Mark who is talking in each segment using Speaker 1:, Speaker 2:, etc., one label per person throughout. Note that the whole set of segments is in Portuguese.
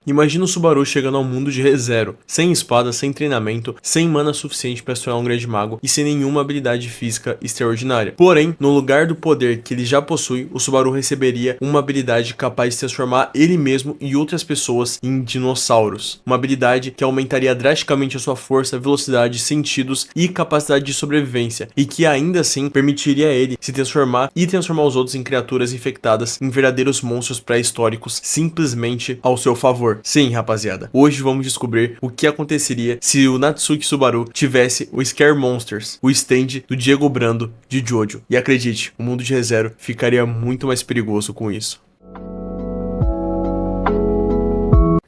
Speaker 1: Imagina o Subaru chegando ao mundo de ReZero, sem espada, sem treinamento, sem mana suficiente para se tornar um grande mago e sem nenhuma habilidade física extraordinária. Porém, no lugar do poder que ele já possui, o Subaru receberia uma habilidade capaz de transformar ele mesmo e outras pessoas em dinossauros. Uma habilidade que aumentaria drasticamente a sua força, velocidade, sentidos e capacidade de sobrevivência, e que ainda assim permitiria a ele se transformar e transformar os outros em criaturas infectadas, em verdadeiros monstros pré-históricos, simplesmente ao seu favor. Sim, rapaziada, hoje vamos descobrir o que aconteceria se o Natsuki Subaru tivesse o Scare Monsters, o stand do Diego Brando de Jojo. E acredite, o mundo de ReZero ficaria muito mais perigoso com isso.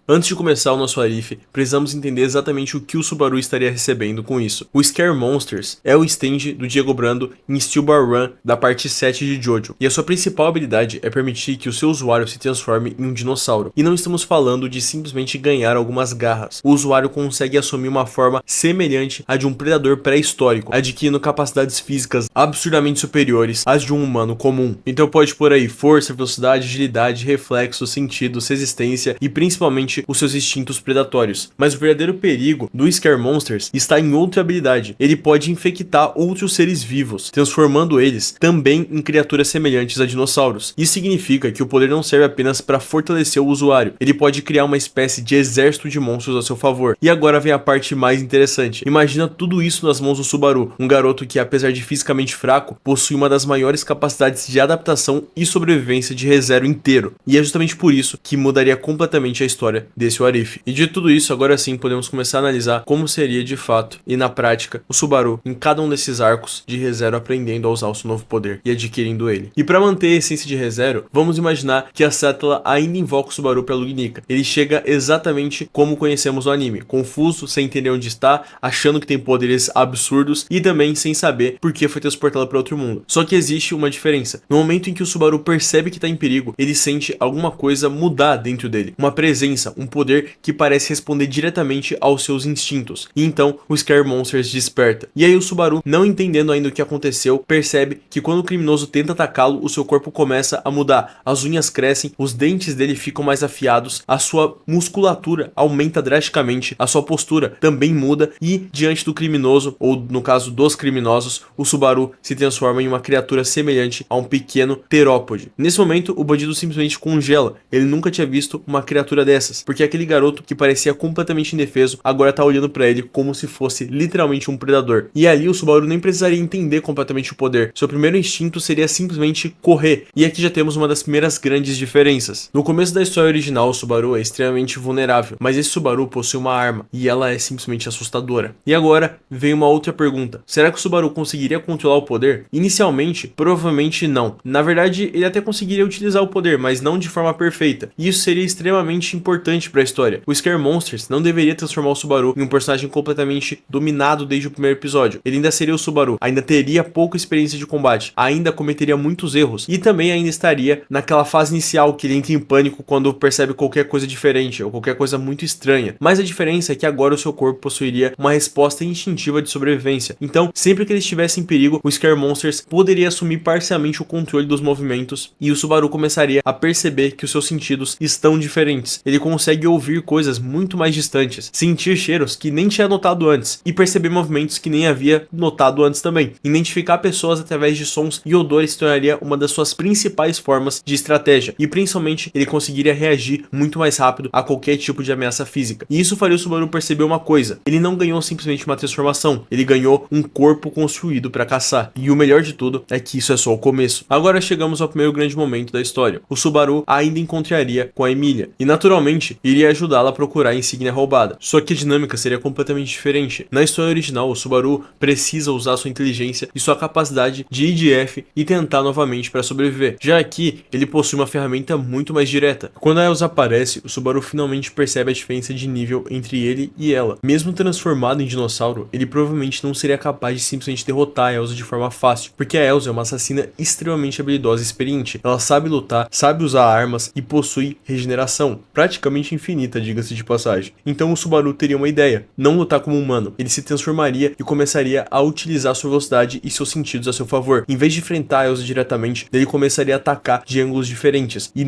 Speaker 1: Antes de começar o nosso Arif, precisamos entender exatamente o que o Subaru estaria recebendo com isso. O Scare Monsters é o stand do Diego Brando em Steel Ball Run da parte 7 de Jojo, e a sua principal habilidade é permitir que o seu usuário se transforme em um dinossauro. E não estamos falando de simplesmente ganhar algumas garras. O usuário consegue assumir uma forma semelhante à de um predador pré-histórico, adquirindo capacidades físicas absurdamente superiores às de um humano comum. Então pode pôr aí força, velocidade, agilidade, reflexo, sentidos, resistência e principalmente os seus instintos predatórios. Mas o verdadeiro perigo do Scare Monsters está em outra habilidade. Ele pode infectar outros seres vivos, transformando eles também em criaturas semelhantes a dinossauros. Isso significa que o poder não serve apenas para fortalecer o usuário, ele pode criar uma espécie de exército de monstros a seu favor. E agora vem a parte mais interessante. Imagina tudo isso nas mãos do Subaru, um garoto que, apesar de fisicamente fraco, possui uma das maiores capacidades de adaptação e sobrevivência de ReZero inteiro. E é justamente por isso que mudaria completamente a história desse Arif. E de tudo isso, agora sim podemos começar a analisar como seria de fato e na prática o Subaru em cada um desses arcos de ReZero, aprendendo a usar o seu novo poder e adquirindo ele. E para manter a essência de ReZero, vamos imaginar que a Satella ainda invoca o Subaru para Lugnica. Ele chega exatamente como conhecemos no anime, confuso, sem entender onde está, achando que tem poderes absurdos e também sem saber por que foi transportado para outro mundo. Só que existe uma diferença. No momento em que o Subaru percebe que está em perigo, ele sente alguma coisa mudar dentro dele, uma presença, um poder que parece responder diretamente aos seus instintos. E então o Scare Monsters desperta. E aí o Subaru, não entendendo ainda o que aconteceu, percebe que quando o criminoso tenta atacá-lo, o seu corpo começa a mudar. As unhas crescem, os dentes dele ficam mais afiados, a sua musculatura aumenta drasticamente, a sua postura também muda e diante do criminoso, ou no caso dos criminosos, o Subaru se transforma em uma criatura semelhante a um pequeno terópode. Nesse momento, o bandido simplesmente congela. Ele nunca tinha visto uma criatura dessas, porque aquele garoto que parecia completamente indefeso agora tá olhando pra ele como se fosse literalmente um predador. E ali o Subaru nem precisaria entender completamente o poder. Seu primeiro instinto seria simplesmente correr. E aqui já temos uma das primeiras grandes diferenças. No começo da história original, o Subaru é extremamente vulnerável, mas esse Subaru possui uma arma e ela é simplesmente assustadora. E agora vem uma outra pergunta. Será que o Subaru conseguiria controlar o poder? Inicialmente, provavelmente não. Na verdade, ele até conseguiria utilizar o poder, mas não de forma perfeita. E isso seria extremamente importante para a história. O Scare Monsters não deveria transformar o Subaru em um personagem completamente dominado desde o primeiro episódio. Ele ainda seria o Subaru, ainda teria pouca experiência de combate, ainda cometeria muitos erros e também ainda estaria naquela fase inicial que ele entra em pânico quando percebe qualquer coisa diferente ou qualquer coisa muito estranha. Mas a diferença é que agora o seu corpo possuiria uma resposta instintiva de sobrevivência. Então, sempre que ele estivesse em perigo, o Scare Monsters poderia assumir parcialmente o controle dos movimentos e o Subaru começaria a perceber que os seus sentidos estão diferentes. Ele consegue ouvir coisas muito mais distantes, sentir cheiros que nem tinha notado antes e perceber movimentos que nem havia notado antes também. Identificar pessoas através de sons e odores se tornaria uma das suas principais formas de estratégia e principalmente ele conseguiria reagir muito mais rápido a qualquer tipo de ameaça física. E isso faria o Subaru perceber uma coisa: ele não ganhou simplesmente uma transformação, ele ganhou um corpo construído para caçar. E o melhor de tudo é que isso é só o começo. Agora chegamos ao primeiro grande momento da história. O Subaru ainda encontraria com a Emilia e naturalmente iria ajudá-la a procurar a insígnia roubada. Só que a dinâmica seria completamente diferente. Na história original, o Subaru precisa usar sua inteligência e sua capacidade de IDF e tentar novamente para sobreviver. Já aqui, ele possui uma ferramenta muito mais direta. Quando a Elsa aparece, o Subaru finalmente percebe a diferença de nível entre ele e ela. Mesmo transformado em dinossauro, ele provavelmente não seria capaz de simplesmente derrotar a Elsa de forma fácil, porque a Elsa é uma assassina extremamente habilidosa e experiente. Ela sabe lutar, sabe usar armas e possui regeneração. Praticamente praticamente infinita, diga-se de passagem. Então o Subaru teria uma ideia: não lutar como humano. Ele se transformaria e começaria a utilizar sua velocidade e seus sentidos a seu favor. Em vez de enfrentar a Elsa diretamente, ele começaria a atacar de ângulos diferentes e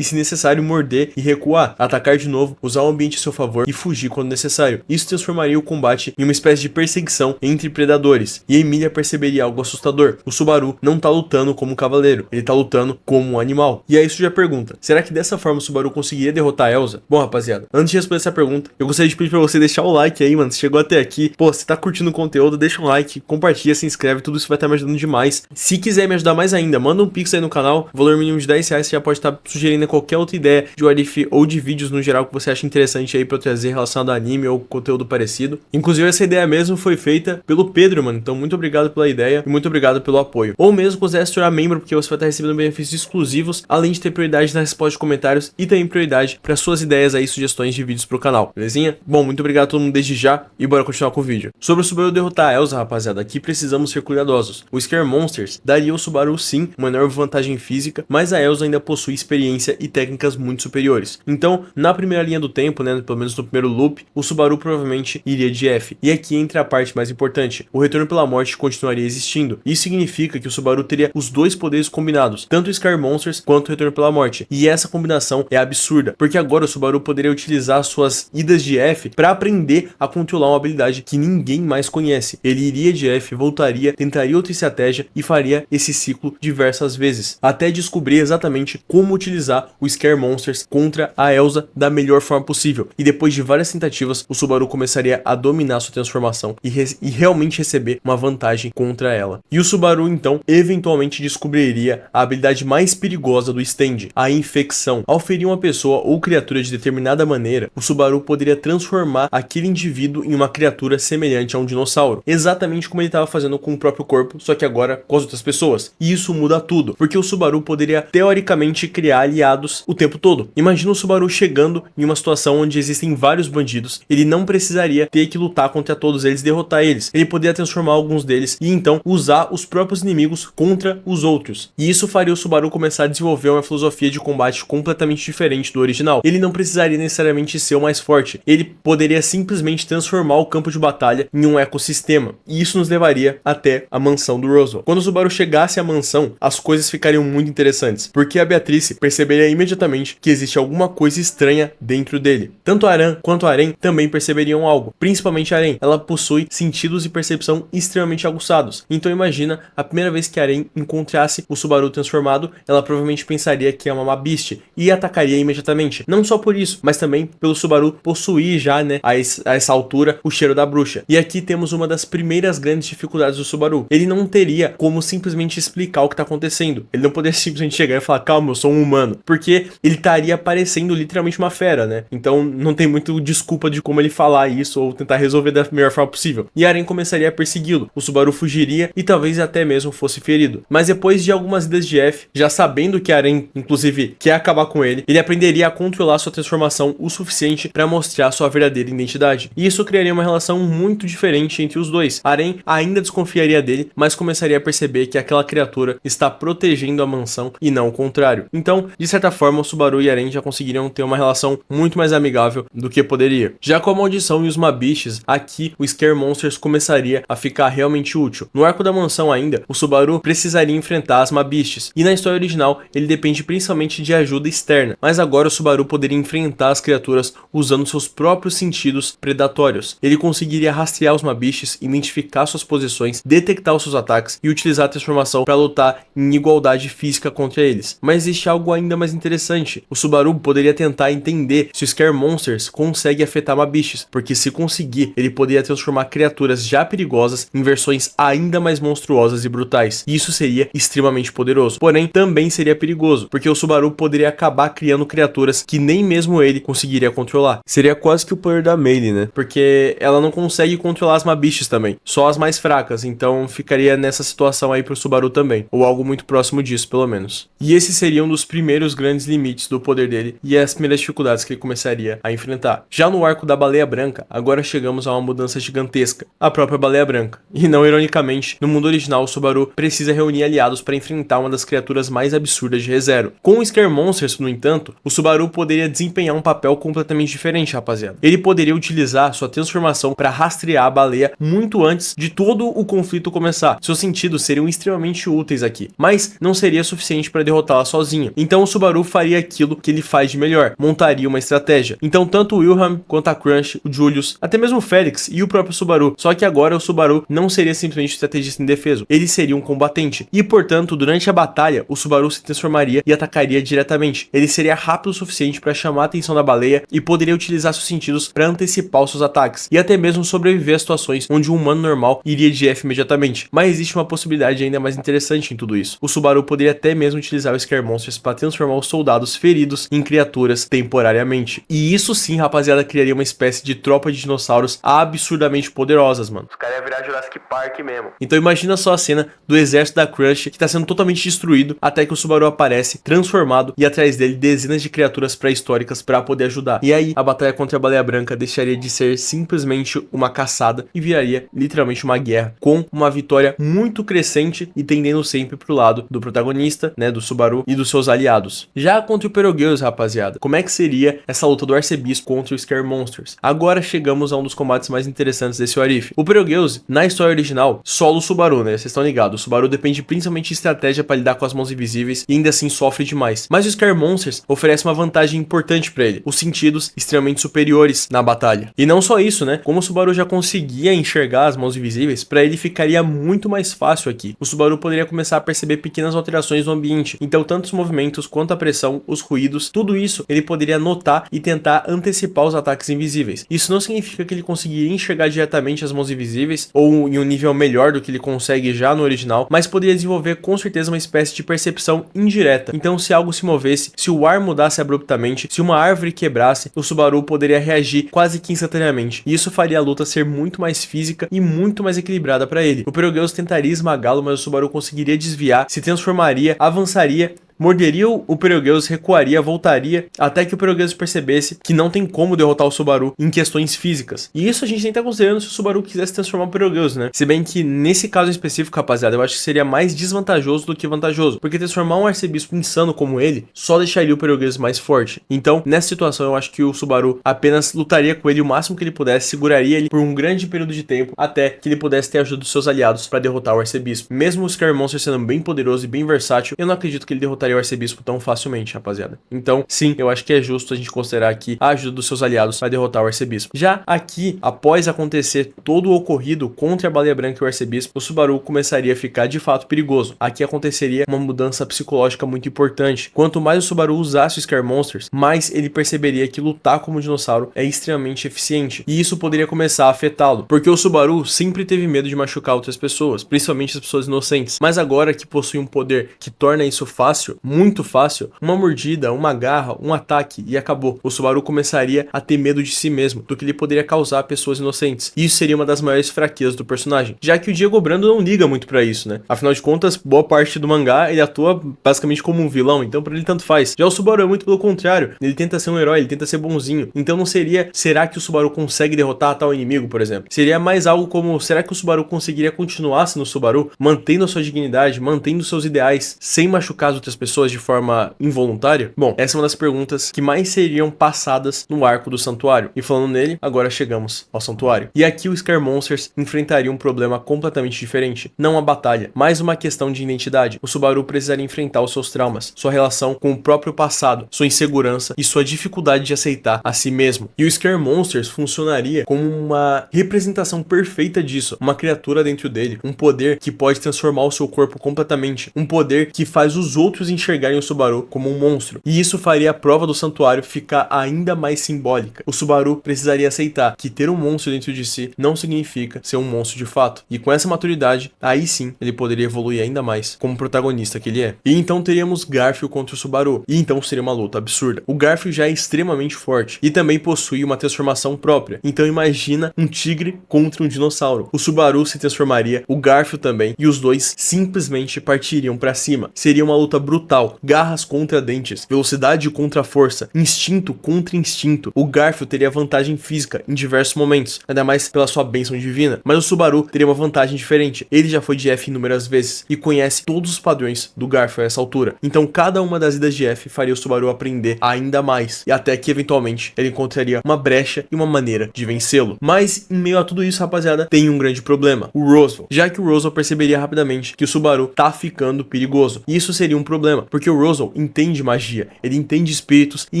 Speaker 1: se necessário morder e recuar, atacar de novo, usar o ambiente a seu favor e fugir quando necessário. Isso transformaria o combate em uma espécie de perseguição entre predadores, e Emilia perceberia algo assustador: o Subaru não tá lutando como um cavaleiro, ele tá lutando como um animal. E aí isso já pergunta: será que dessa forma o Subaru conseguiria derrotar a Elsa? Bom, rapaziada, antes de responder essa pergunta, eu gostaria de pedir pra você deixar o like aí, mano. Se chegou até aqui, pô, se tá curtindo o conteúdo, deixa um like, compartilha, se inscreve, tudo isso vai estar me ajudando demais. Se quiser me ajudar mais ainda, manda um pix aí no canal, valor mínimo de R$10, você já pode estar sugerindo qualquer outra ideia de what if ou de vídeos no geral que você acha interessante aí pra eu trazer relacionado a anime ou conteúdo parecido. Inclusive essa ideia mesmo foi feita pelo Pedro, mano, então muito obrigado pela ideia e muito obrigado pelo apoio. Ou mesmo considere se tornar membro, porque você vai estar recebendo benefícios exclusivos, além de ter prioridade na resposta de comentários e também prioridade para suas ideias aí, sugestões de vídeos pro canal, belezinha? Bom, muito obrigado a todo mundo desde já e bora continuar com o vídeo. Sobre o Subaru derrotar a Elsa, rapaziada, aqui precisamos ser cuidadosos. O Scare Monsters daria ao Subaru sim uma enorme vantagem física, mas a Elsa ainda possui experiência e técnicas muito superiores. Então, na primeira linha do tempo, né, pelo menos no primeiro loop, o Subaru provavelmente iria de F. E aqui entra a parte mais importante: o retorno pela morte continuaria existindo. Isso significa que o Subaru teria os dois poderes combinados, tanto o Scare Monsters quanto o retorno pela morte. E essa combinação é absurda, porque agora o Subaru poderia utilizar suas idas de F para aprender a controlar uma habilidade que ninguém mais conhece. Ele iria de F, voltaria, tentaria outra estratégia e faria esse ciclo diversas vezes, até descobrir exatamente como utilizar o Scare Monsters contra a Elsa da melhor forma possível. E depois de várias tentativas, o Subaru começaria a dominar sua transformação e realmente receber uma vantagem contra ela. E o Subaru então eventualmente descobriria a habilidade mais perigosa do stand, a infecção. Ao ferir uma pessoa ou criatura de determinada maneira, o Subaru poderia transformar aquele indivíduo em uma criatura semelhante a um dinossauro, exatamente como ele estava fazendo com o próprio corpo, só que agora com as outras pessoas. E isso muda tudo, porque o Subaru poderia teoricamente criar aliados o tempo todo. Imagina o Subaru chegando em uma situação onde existem vários bandidos, ele não precisaria ter que lutar contra todos eles e derrotar eles. Ele poderia transformar alguns deles e então usar os próprios inimigos contra os outros. E isso faria o Subaru começar a desenvolver uma filosofia de combate completamente diferente do original. Ele não precisaria necessariamente ser o mais forte, ele poderia simplesmente transformar o campo de batalha em um ecossistema. E isso nos levaria até a mansão do Roswell. Quando o Subaru chegasse à mansão, as coisas ficariam muito interessantes, porque a Beatrice perceberia imediatamente que existe alguma coisa estranha dentro dele. Tanto Aran quanto Aren também perceberiam algo, principalmente Aren. Ela possui sentidos e percepção extremamente aguçados. Então imagina, a primeira vez que Aren encontrasse o Subaru transformado, ela provavelmente pensaria que é uma Mabiste e atacaria imediatamente. Não só por isso, mas também pelo Subaru possuir já, né, a essa altura, o cheiro da bruxa. E aqui temos uma das primeiras grandes dificuldades do Subaru. Ele não teria como simplesmente explicar o que está acontecendo. Ele não poderia simplesmente chegar e falar: calma, eu sou um humano, porque ele estaria parecendo literalmente uma fera, né? Então não tem muito desculpa de como ele falar isso ou tentar resolver da melhor forma possível. E Aren começaria a persegui-lo. O Subaru fugiria e talvez até mesmo fosse ferido. Mas depois de algumas idas de F, já sabendo que Aren, inclusive, quer acabar com ele, ele aprenderia a controlar sua transformação o suficiente para mostrar sua verdadeira identidade. E isso criaria uma relação muito diferente entre os dois. Aren ainda desconfiaria dele, mas começaria a perceber que aquela criatura está protegendo a mansão e não o contrário. Então, de certa forma, o Subaru e Aren já conseguiriam ter uma relação muito mais amigável do que poderia. Já com a maldição e os Mabishes, aqui o Scare Monsters começaria a ficar realmente útil. No arco da mansão ainda, o Subaru precisaria enfrentar as Mabishes, e na história original ele depende principalmente de ajuda externa, mas agora o Subaru poderia enfrentar as criaturas usando seus próprios sentidos predatórios. Ele conseguiria rastrear os Mabishes, identificar suas posições, detectar os seus ataques e utilizar a transformação para lutar em igualdade física contra eles. Mas existe algo ainda mais interessante: o Subaru poderia tentar entender se o Scare Monsters consegue afetar Mabishes, porque se conseguir, ele poderia transformar criaturas já perigosas em versões ainda mais monstruosas e brutais. E isso seria extremamente poderoso, porém também seria perigoso, porque o Subaru poderia acabar criando criaturas que nem mesmo ele conseguiria controlar. Seria quase que o poder da Melee, né? Porque ela não consegue controlar as Mabishes também, só as mais fracas, então ficaria nessa situação aí pro Subaru também, ou algo muito próximo disso pelo menos. E esse seria um dos primeiros grandes limites do poder dele e as primeiras dificuldades que ele começaria a enfrentar. Já no arco da Baleia Branca, agora chegamos a uma mudança gigantesca: a própria Baleia Branca. E não ironicamente, no mundo original o Subaru precisa reunir aliados para enfrentar uma das criaturas mais absurdas de ReZero. Com o Scare Monsters, no entanto, o Subaru poderia desempenhar um papel completamente diferente, rapaziada. Ele poderia utilizar sua transformação para rastrear a baleia muito antes de todo o conflito começar. Seus sentidos seriam extremamente úteis aqui, mas não seria suficiente para derrotá-la sozinho. Então o Subaru faria aquilo que ele faz de melhor, montaria uma estratégia. Então tanto o Wilhelm quanto a Crunch, o Julius, até mesmo o Felix e o próprio Subaru, só que agora o Subaru não seria simplesmente um estrategista indefeso, ele seria um combatente, e portanto durante a batalha o Subaru se transformaria e atacaria diretamente. Ele seria rápido o suficiente para chamar a atenção da baleia e poderia utilizar seus sentidos para antecipar os seus ataques, e até mesmo sobreviver a situações onde um humano normal iria de F imediatamente. Mas existe uma possibilidade ainda mais interessante em tudo isso. O Subaru poderia até mesmo utilizar o Scare Monsters para transformar os soldados feridos em criaturas temporariamente. E isso sim, rapaziada, criaria uma espécie de tropa de dinossauros absurdamente poderosas, mano. Os caras iam virar Jurassic Park mesmo. Então imagina só a cena do exército da Crunch que tá sendo totalmente destruído até que o Subaru aparece transformado e atrás dele dezenas de criaturas pré-históricas para poder ajudar. E aí a batalha contra a Baleia Branca deixaria de ser simplesmente uma caçada e viraria literalmente uma guerra, com uma vitória muito crescente e tendendo sempre pro lado do protagonista, né, do Subaru e dos seus aliados. Já contra o Perogeus, rapaziada, como é que seria essa luta do Arcebispo contra o Scare Monsters? Agora chegamos a um dos combates mais interessantes desse What If. O Perogeus, na história original, solo o Subaru, né, vocês estão ligados, o Subaru depende principalmente de estratégia para lidar com as mãos invisíveis e ainda assim sofre demais. Mas o Scare Monsters oferece uma vantagem importante para ele, os sentidos extremamente superiores na batalha. E não só isso, né, como o Subaru já conseguia enxergar as mãos invisíveis, para ele ficaria muito mais fácil aqui. O Subaru poderia começar a perceber pequenas alterações no ambiente, então tanto os movimentos quanto a pressão, os ruídos, tudo isso ele poderia notar e tentar antecipar os ataques invisíveis. Isso não significa que ele conseguiria enxergar diretamente as mãos invisíveis ou em um nível melhor do que ele consegue já no original, mas poderia desenvolver com certeza uma espécie de percepção indireta. Então se algo se movesse, se o ar mudasse abruptamente, se uma árvore quebrasse, o Subaru poderia reagir quase que instantaneamente. E isso faria a luta ser muito mais física e muito mais equilibrada para ele. O Perogeus tentaria esmagá-lo, mas o Subaru conseguiria desviar, se transformaria, avançaria, morderia o Perogeus, recuaria, voltaria, até que o Perogeus percebesse que não tem como derrotar o Subaru em questões físicas. E isso a gente nem tá considerando se o Subaru quisesse transformar o Perogeus, né? Se bem que nesse caso em específico, rapaziada, eu acho que seria mais desvantajoso do que vantajoso, porque transformar um arcebispo insano como ele só deixaria o Perogeus mais forte. Então, nessa situação, eu acho que o Subaru apenas lutaria com ele o máximo que ele pudesse, seguraria ele por um grande período de tempo, até que ele pudesse ter a ajuda dos seus aliados para derrotar o arcebispo. Mesmo o Scare Monster sendo bem poderoso e bem versátil, eu não acredito que ele derrotaria o arcebispo tão facilmente, rapaziada. Então, sim, eu acho que é justo a gente considerar aqui a ajuda dos seus aliados para derrotar o arcebispo. Já aqui, após acontecer todo o ocorrido contra a Baleia Branca e o arcebispo, o Subaru começaria a ficar de fato perigoso. Aqui aconteceria uma mudança psicológica muito importante. Quanto mais o Subaru usasse os Scare Monsters, mais ele perceberia que lutar como dinossauro é extremamente eficiente. E isso poderia começar a afetá-lo, porque o Subaru sempre teve medo de machucar outras pessoas, principalmente as pessoas inocentes. Mas agora que possui um poder que torna isso fácil, muito fácil, uma mordida, uma garra, um ataque e acabou. O Subaru começaria a ter medo de si mesmo, do que ele poderia causar a pessoas inocentes. E isso seria uma das maiores fraquezas do personagem, já que o Diego Brando não liga muito pra isso, né? Afinal de contas, boa parte do mangá ele atua basicamente como um vilão, então pra ele tanto faz. Já o Subaru é muito pelo contrário, ele tenta ser um herói, ele tenta ser bonzinho. Então não seria, será que o Subaru consegue derrotar tal inimigo, por exemplo? Seria mais algo como, será que o Subaru conseguiria continuar sendo o Subaru, mantendo a sua dignidade, mantendo seus ideais, sem machucar as outras pessoas de forma involuntária? Bom, essa é uma das perguntas que mais seriam passadas no arco do santuário. E falando nele, agora chegamos ao santuário. E aqui o Scare Monsters enfrentaria um problema completamente diferente. Não a batalha, mas uma questão de identidade. O Subaru precisaria enfrentar os seus traumas, sua relação com o próprio passado, sua insegurança e sua dificuldade de aceitar a si mesmo. E o Scare Monsters funcionaria como uma representação perfeita disso. Uma criatura dentro dele, um poder que pode transformar o seu corpo completamente. Um poder que faz os outros enxergarem o Subaru como um monstro. E isso faria a prova do santuário ficar ainda mais simbólica. O Subaru precisaria aceitar que ter um monstro dentro de si não significa ser um monstro de fato. E com essa maturidade, aí sim, ele poderia evoluir ainda mais como protagonista que ele é. E então teríamos Garfield contra o Subaru. E então seria uma luta absurda. O Garfield já é extremamente forte e também possui uma transformação própria. Então imagina um tigre contra um dinossauro. O Subaru se transformaria, o Garfield também, e os dois simplesmente partiriam pra cima. Seria uma luta brutal brutal, garras contra dentes, velocidade contra força, instinto contra instinto. O Garfield teria vantagem física em diversos momentos, ainda mais pela sua bênção divina, mas o Subaru teria uma vantagem diferente. Ele já foi de F inúmeras vezes e conhece todos os padrões do Garfield a essa altura. Então cada uma das idas de F faria o Subaru aprender ainda mais, e até que eventualmente ele encontraria uma brecha e uma maneira de vencê-lo. Mas em meio a tudo isso, rapaziada, tem um grande problema: o Roswell. Já que o Roswell perceberia rapidamente que o Subaru tá ficando perigoso, e isso seria um problema, porque o Roswell entende magia, ele entende espíritos e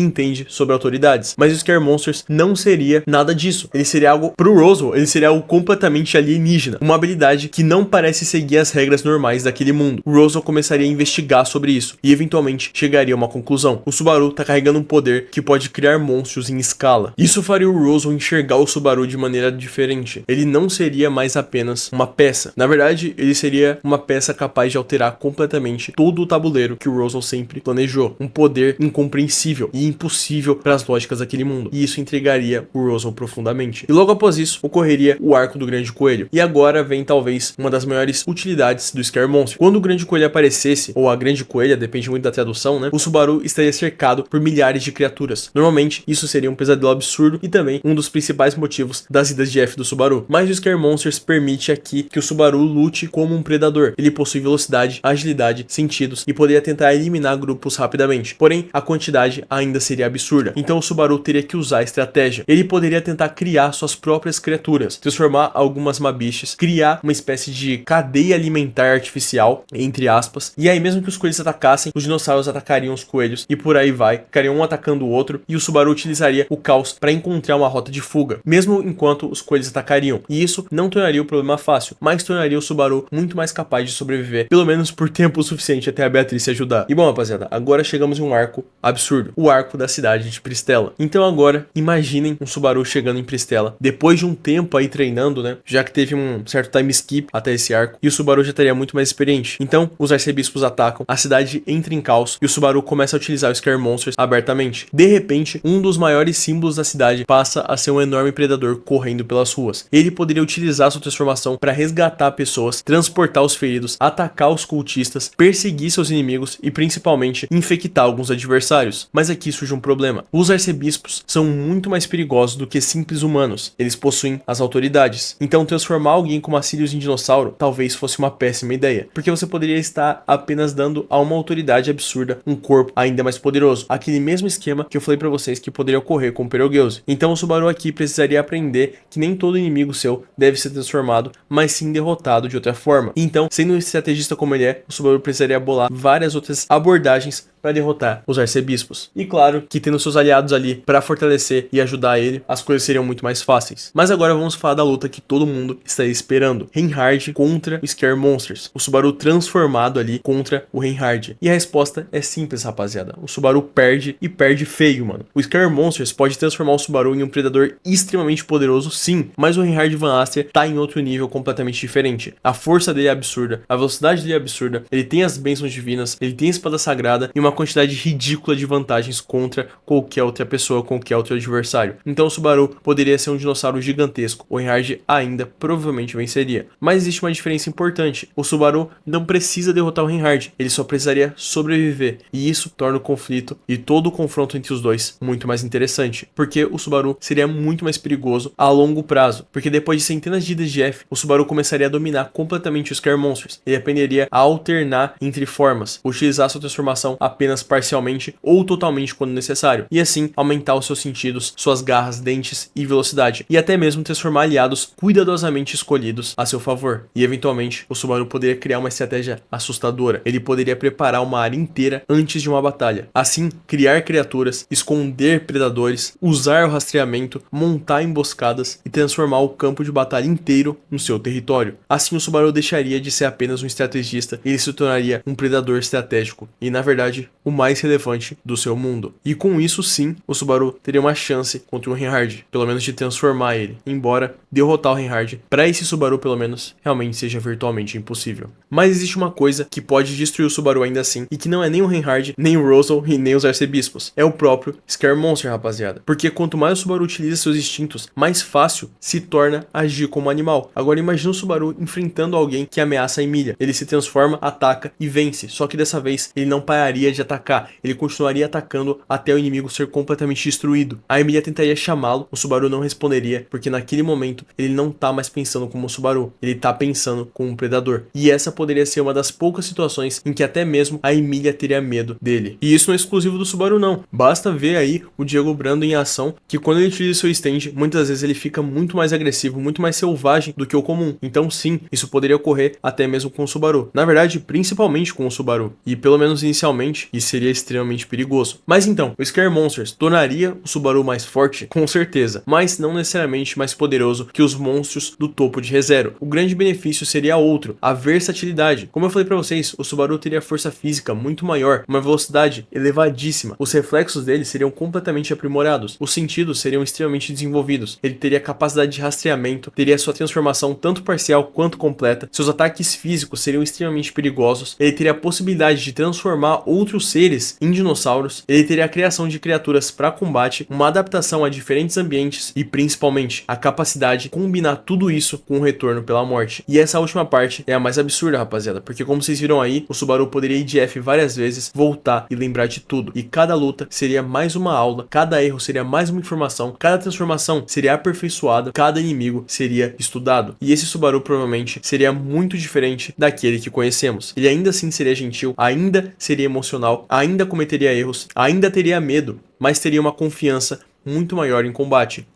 Speaker 1: entende sobre autoridades, mas o Scare Monsters não seria nada disso. Ele seria algo, pro Roswell, ele seria algo completamente alienígena, uma habilidade que não parece seguir as regras normais daquele mundo. O Roswell começaria a investigar sobre isso e eventualmente chegaria a uma conclusão: o Subaru tá carregando um poder que pode criar monstros em escala. Isso faria o Roswell enxergar o Subaru de maneira diferente. Ele não seria mais apenas uma peça. Na verdade, ele seria uma peça capaz de alterar completamente todo o tabuleiro que o Roswell sempre planejou. Um poder incompreensível e impossível para as lógicas daquele mundo. E isso intrigaria o Roswell profundamente. E logo após isso, ocorreria o arco do Grande Coelho. E agora vem talvez uma das maiores utilidades do Scare Monster. Quando o Grande Coelho aparecesse, ou a Grande Coelha, depende muito da tradução, né? O Subaru estaria cercado por milhares de criaturas. Normalmente, isso seria um pesadelo absurdo e também um dos principais motivos das idas de F do Subaru. Mas o Scare Monsters permite aqui que o Subaru lute como um predador. Ele possui velocidade, agilidade, sentidos e poderia tentar eliminar grupos rapidamente. Porém, a quantidade ainda seria absurda. Então o Subaru teria que usar estratégia. Ele poderia tentar criar suas próprias criaturas, transformar algumas mabiches, criar uma espécie de cadeia alimentar artificial, entre aspas, e aí mesmo que os coelhos atacassem, os dinossauros atacariam os coelhos e por aí vai, ficariam um atacando o outro e o Subaru utilizaria o caos para encontrar uma rota de fuga, mesmo enquanto os coelhos atacariam. E isso não tornaria o problema fácil, mas tornaria o Subaru muito mais capaz de sobreviver, pelo menos por tempo suficiente até a Beatriz se ajudar. E bom, rapaziada, agora chegamos em um arco absurdo, o arco da cidade de Pristela. Então agora, imaginem um Subaru chegando em Pristela, depois de um tempo aí treinando, né, já que teve um certo time skip até esse arco, e o Subaru já estaria muito mais experiente. Então, os arcebispos atacam, a cidade entra em caos, e o Subaru começa a utilizar o Scare Monsters abertamente. De repente, um dos maiores símbolos da cidade passa a ser um enorme predador correndo pelas ruas. Ele poderia utilizar sua transformação para resgatar pessoas, transportar os feridos, atacar os cultistas, perseguir seus inimigos e principalmente infectar alguns adversários. Mas aqui surge um problema: os arcebispos são muito mais perigosos do que simples humanos. Eles possuem as autoridades. Então transformar alguém como a Sirius em dinossauro talvez fosse uma péssima ideia, porque você poderia estar apenas dando a uma autoridade absurda um corpo ainda mais poderoso. Aquele mesmo esquema que eu falei pra vocês que poderia ocorrer com o Betelgeuse. Então o Subaru aqui precisaria aprender que nem todo inimigo seu deve ser transformado, mas sim derrotado de outra forma. Então, sendo um estrategista como ele é, o Subaru precisaria bolar várias outras abordagens para derrotar os arcebispos. E claro que tendo seus aliados ali para fortalecer e ajudar ele, as coisas seriam muito mais fáceis. Mas agora vamos falar da luta que todo mundo estaria esperando: Reinhard contra o Scare Monsters. O Subaru transformado ali contra o Reinhard. E a resposta é simples, rapaziada. O Subaru perde e perde feio, mano. O Scare Monsters pode transformar o Subaru em um predador extremamente poderoso, sim, mas o Reinhard Van Aster tá em outro nível completamente diferente. A força dele é absurda, a velocidade dele é absurda, ele tem as bênçãos divinas, ele tem a espada sagrada e uma quantidade ridícula de vantagens contra qualquer outra pessoa, qualquer outro adversário. Então o Subaru poderia ser um dinossauro gigantesco. O Reinhard ainda provavelmente venceria. Mas existe uma diferença importante: o Subaru não precisa derrotar o Reinhard, ele só precisaria sobreviver. E isso torna o conflito e todo o confronto entre os dois muito mais interessante, porque o Subaru seria muito mais perigoso a longo prazo, porque depois de centenas de idas de F, o Subaru começaria a dominar completamente os Scare Monsters. Ele aprenderia a alternar entre formas, utilizar sua transformação apenas parcialmente ou totalmente quando necessário, e assim aumentar os seus sentidos, suas garras, dentes e velocidade, e até mesmo transformar aliados cuidadosamente escolhidos a seu favor. E eventualmente o Subaru poderia criar uma estratégia assustadora. Ele poderia preparar uma área inteira antes de uma batalha, assim criar criaturas, esconder predadores, usar o rastreamento, montar emboscadas e transformar o campo de batalha inteiro no seu território. Assim o Subaru deixaria de ser apenas um estrategista e ele se tornaria um predador estratégico. E na verdade verdade, o mais relevante do seu mundo. E com isso sim, o Subaru teria uma chance contra o Reinhard, pelo menos de transformar ele, embora derrotar o Reinhard, para esse Subaru pelo menos, realmente seja virtualmente impossível. Mas existe uma coisa que pode destruir o Subaru ainda assim, e que não é nem o Reinhard, nem o Rosal e nem os arcebispos, é o próprio Scare Monster, rapaziada. Porque quanto mais o Subaru utiliza seus instintos, mais fácil se torna agir como animal. Agora imagina o Subaru enfrentando alguém que ameaça a Emilia. Ele se transforma, ataca e vence, só que dessa vez ele não pararia de atacar, ele continuaria atacando até o inimigo ser completamente destruído. A Emilia tentaria chamá-lo, o Subaru não responderia, porque naquele momento ele não tá mais pensando como um Subaru, ele tá pensando como um predador. E essa poderia ser uma das poucas situações em que até mesmo a Emilia teria medo dele. E isso não é exclusivo do Subaru não, basta ver aí o Diego Brando em ação, que quando ele utiliza seu stand, muitas vezes ele fica muito mais agressivo, muito mais selvagem do que o comum. Então sim, isso poderia ocorrer até mesmo com o Subaru. Na verdade, principalmente com o Subaru. E pelo menos inicialmente, isso seria extremamente perigoso. Mas então, o Scare Monsters tornaria o Subaru mais forte? Com certeza. Mas não necessariamente mais poderoso que os monstros do topo de ReZero. O grande benefício seria outro, a versatilidade. Como eu falei pra vocês, o Subaru teria força física muito maior, uma velocidade elevadíssima. Os reflexos dele seriam completamente aprimorados. Os sentidos seriam extremamente desenvolvidos. Ele teria capacidade de rastreamento, teria sua transformação tanto parcial quanto completa. Seus ataques físicos seriam extremamente perigosos. Ele teria a possibilidade de transformar outros seres em dinossauros. Ele teria a criação de criaturas para combate, uma adaptação a diferentes ambientes e principalmente a capacidade de combinar tudo isso com o retorno pela morte. E essa última parte é a mais absurda, rapaziada, porque como vocês viram aí, o Subaru poderia ir de F várias vezes, voltar e lembrar de tudo. E cada luta seria mais uma aula, cada erro seria mais uma informação, cada transformação seria aperfeiçoada, cada inimigo seria estudado. E esse Subaru provavelmente seria muito diferente daquele que conhecemos. Ele ainda assim seria gentil, ainda seria emocional, ainda cometeria erros, ainda teria medo, mas teria uma confiança muito maior em combate.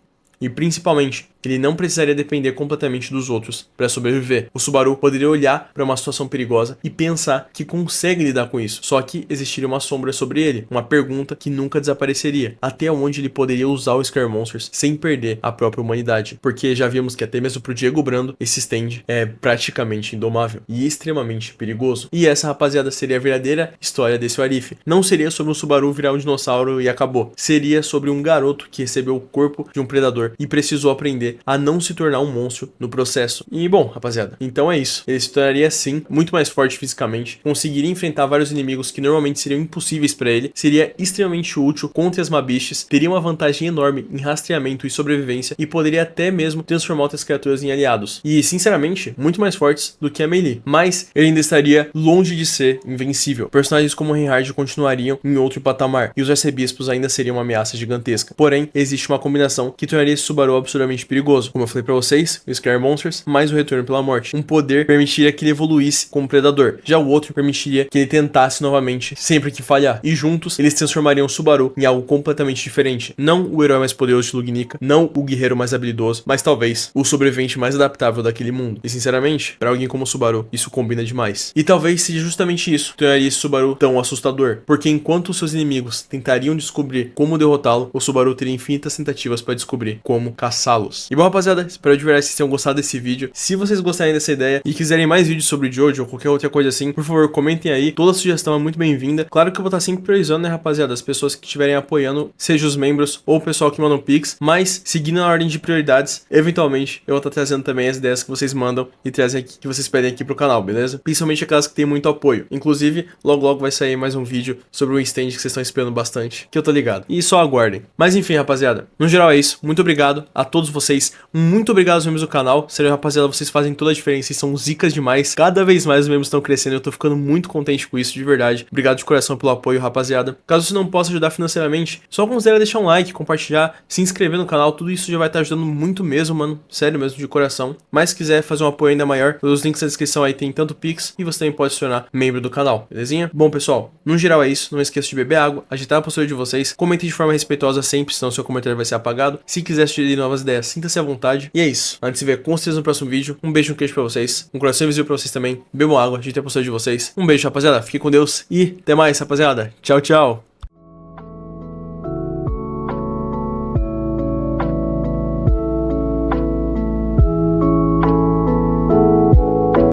Speaker 1: E principalmente, ele não precisaria depender completamente dos outros para sobreviver. O Subaru poderia olhar para uma situação perigosa e pensar que consegue lidar com isso. Só que existiria uma sombra sobre ele, uma pergunta que nunca desapareceria. Até onde ele poderia usar o Scare Monsters sem perder a própria humanidade? Porque já vimos que até mesmo pro Diego Brando, esse stand é praticamente indomável e extremamente perigoso. E essa, rapaziada, seria a verdadeira história desse Arif. Não seria sobre um Subaru virar um dinossauro e acabou. Seria sobre um garoto que recebeu o corpo de um predador e precisou aprender a não se tornar um monstro no processo. E bom, rapaziada, então é isso. Ele se tornaria sim muito mais forte fisicamente, conseguiria enfrentar vários inimigos que normalmente seriam impossíveis para ele, seria extremamente útil contra as Mabiches, teria uma vantagem enorme em rastreamento e sobrevivência e poderia até mesmo transformar outras criaturas em aliados. E sinceramente, muito mais fortes do que a Melee. Mas ele ainda estaria longe de ser invencível. Personagens como o Reinhard continuariam em outro patamar e os arcebispos ainda seriam uma ameaça gigantesca. Porém, existe uma combinação que tornaria esse Subaru absurdamente perigoso. Como eu falei pra vocês, o Scare Monsters mais o retorno pela morte. Um poder permitiria que ele evoluísse como predador. Já o outro permitiria que ele tentasse novamente sempre que falhar. E juntos, eles transformariam o Subaru em algo completamente diferente. Não o herói mais poderoso de Lugnica, não o guerreiro mais habilidoso, mas talvez o sobrevivente mais adaptável daquele mundo. E sinceramente, pra alguém como o Subaru, isso combina demais. E talvez seja justamente isso que tornaria esse Subaru tão assustador. Porque enquanto os seus inimigos tentariam descobrir como derrotá-lo, o Subaru teria infinitas tentativas para descobrir como caçá-los. E bom, rapaziada, espero de verdade que vocês tenham gostado desse vídeo. Se vocês gostarem dessa ideia e quiserem mais vídeos sobre Jojo ou qualquer outra coisa assim, por favor, comentem aí. Toda sugestão é muito bem-vinda. Claro que eu vou estar sempre priorizando, né, rapaziada, as pessoas que estiverem apoiando, seja os membros ou o pessoal que manda um pix, mas seguindo a ordem de prioridades, eventualmente eu vou estar trazendo também as ideias que vocês mandam e trazem aqui, que vocês pedem aqui pro canal, beleza? Principalmente aquelas que tem muito apoio. Inclusive, logo logo vai sair mais um vídeo sobre o stand que vocês estão esperando bastante, que eu tô ligado. E só aguardem. Mas enfim, rapaziada, no geral é isso. Muito obrigado a todos vocês. Muito obrigado aos membros do canal. Sério, rapaziada, vocês fazem toda a diferença e são zicas demais. Cada vez mais os membros estão crescendo e eu tô ficando muito contente com isso, de verdade. Obrigado de coração pelo apoio, rapaziada. Caso você não possa ajudar financeiramente, só considere deixar um like, compartilhar, se inscrever no canal. Tudo isso já vai estar ajudando muito mesmo, mano. Sério mesmo, de coração. Mas se quiser fazer um apoio ainda maior, os links na descrição aí tem tanto Pix e você também pode se tornar membro do canal, belezinha? Bom, pessoal, no geral é isso. Não esqueça de beber água, agitar a postura de vocês, comentem de forma respeitosa sempre, senão seu comentário vai ser apagado. Se quiser sugerir novas ideias, sinta-se à vontade. E é isso. Antes de se ver com vocês no próximo vídeo, um beijo, um queijo pra vocês, um coração invisível pra vocês também, bebam água, agitem a postura de vocês. Um beijo, rapaziada, fiquem com Deus e até mais, rapaziada. Tchau, tchau.